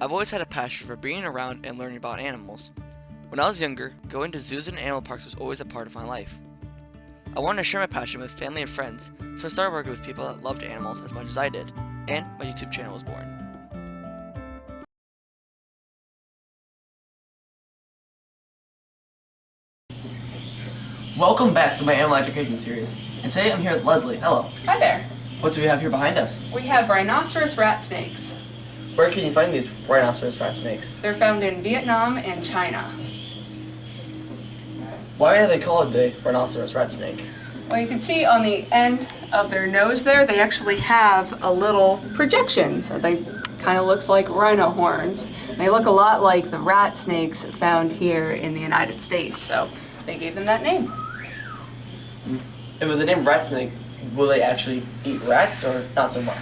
I've always had a passion for being around and learning about animals. When I was younger, going to zoos and animal parks was always a part of my life. I wanted to share my passion with family and friends, so I started working with people that loved animals as much as I did, and my YouTube channel was born. Welcome back to my animal education series, and today I'm here with Leslie. Hello. Hi there. What do we have here behind us? We have rhinoceros rat snakes. Where can you find these rhinoceros rat snakes? They're found in Vietnam and China. Why are they called the rhinoceros rat snake? Well, you can see on the end of their nose there, they actually have a little projection. So they kind of looks like rhino horns. They look a lot like the rat snakes found here in the United States. So they gave them that name. And with the name rat snake, will they actually eat rats or not so much?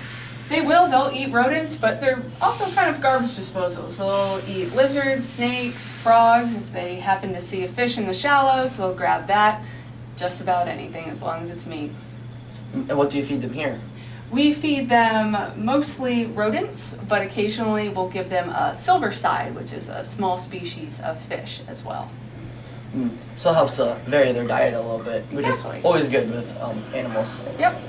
They'll eat rodents, but they're also kind of garbage disposals. They'll eat lizards, snakes, frogs. If they happen to see a fish in the shallows, they'll grab that. Just about anything as long as it's meat. And what do you feed them here? We feed them mostly rodents, but occasionally we'll give them a silver side, which is a small species of fish as well. So it helps vary their diet a little bit, which Exactly. is always good with animals. Yep.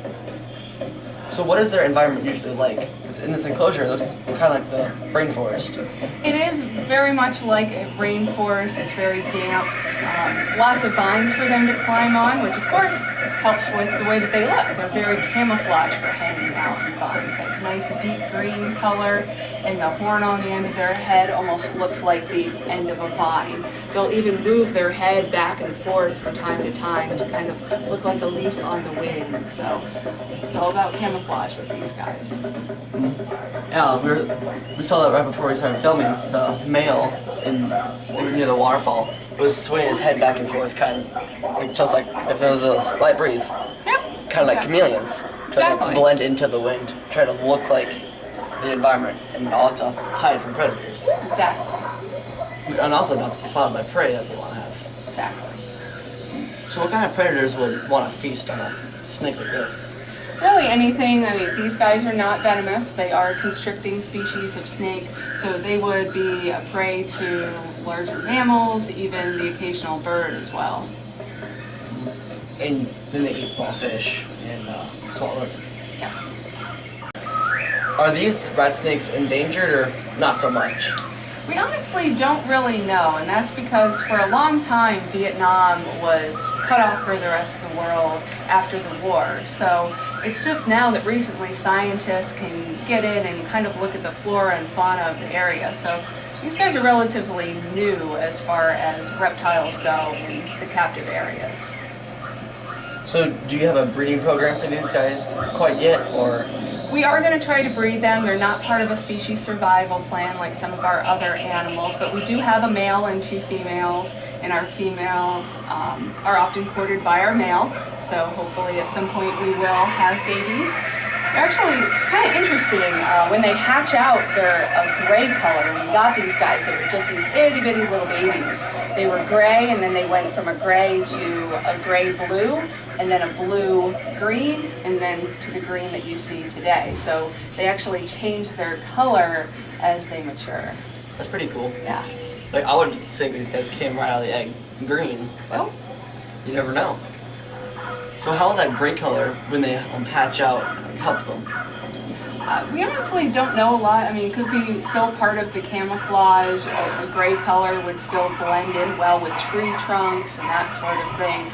So what is their environment usually like? Because in this enclosure, it looks kind of like the rainforest. It is very much like a rainforest. It's very damp. Lots of vines for them to climb on, which of course helps with the way that they look. They're very camouflaged for hanging out in vines. Like nice deep green color, and the horn on the end of their head almost looks like the end of a vine. They'll even move their head back and forth from time to time to kind of look like a leaf on the wind. So it's all about camouflage with these guys. Yeah, we saw that right before we started filming. The male near the waterfall was swaying his head back and forth, kind of like, just like if there was a slight breeze. Yep. Kind of like chameleons. Trying Exactly. to blend into the wind, try to look like the environment, and all to hide from predators. Exactly. And also not to be spotted by prey that they want to have. Exactly. So what kind of predators would want to feast on a snake like this? Really anything. I mean, these guys are not venomous. They are constricting species of snake, so they would be a prey to larger mammals, even the occasional bird as well. And then they eat small fish and small rodents. Yes. Are these rat snakes endangered or not so much? We honestly don't really know, and that's because for a long time Vietnam was cut off for the rest of the world after the war. So it's just now that recently scientists can get in and kind of look at the flora and fauna of the area. So these guys are relatively new as far as reptiles go in the captive areas. So do you have a breeding program for these guys quite yet, or? We are going to try to breed them. They're not part of a species survival plan like some of our other animals, but we do have a male and two females, and our females are often courted by our male, so hopefully at some point we will have babies. They're actually kind of interesting. When they hatch out, they're a gray color. When we got these guys, they were just these itty bitty little babies. They were gray, and then they went from a gray to a gray-blue, and then a blue-green, and then to the green that you see today. So they actually change their color as they mature. That's pretty cool. Yeah. Like, I would think these guys came right out of the egg green, but Well, you never know. So how will that gray color, when they hatch out, help them? we honestly don't know a lot. I mean, it could be still part of the camouflage. A gray color would still blend in well with tree trunks and that sort of thing.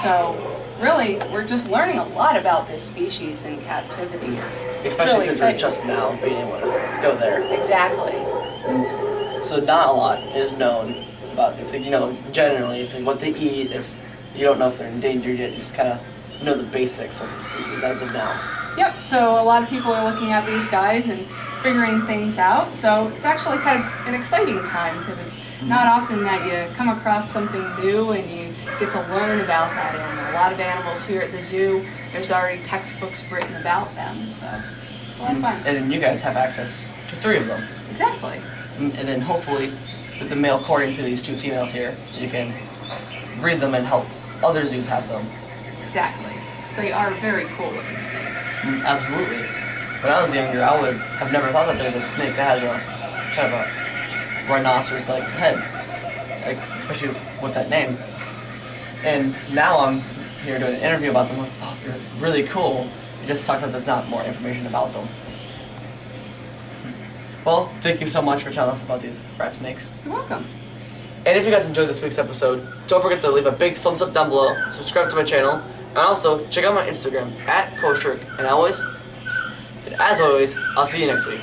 So really, we're just learning a lot about this species in captivity. Especially really since exciting. we're just now being able to go there. Exactly. So not a lot is known about this. Like, you know, generally, like what they eat, if you don't know if they're endangered yet, you just kind of know the basics of the species as of now. Yep, so a lot of people are looking at these guys and figuring things out. So it's actually kind of an exciting time because it's not often that you come across something new and you get to learn about that animal. A lot of animals here at the zoo, there's already textbooks written about them, so it's a lot of fun. And then you guys have access to 3 of them. Exactly. And then hopefully, with the male courting to these 2 females here, you can breed them and help other zoos have them. Exactly. So they are very cool looking snakes. Absolutely. when I was younger, I would have never thought that there's a snake that has a kind of a rhinoceros-like head, like, especially with that name. And now I'm here doing an interview about them. Like, oh, you're really cool. It just sucks that there's not more information about them. Well, thank you so much for telling us about these rat snakes. You're welcome. And if you guys enjoyed this week's episode, don't forget to leave a big thumbs up down below, subscribe to my channel, and also check out my Instagram @Shirk. And as always, I'll see you next week.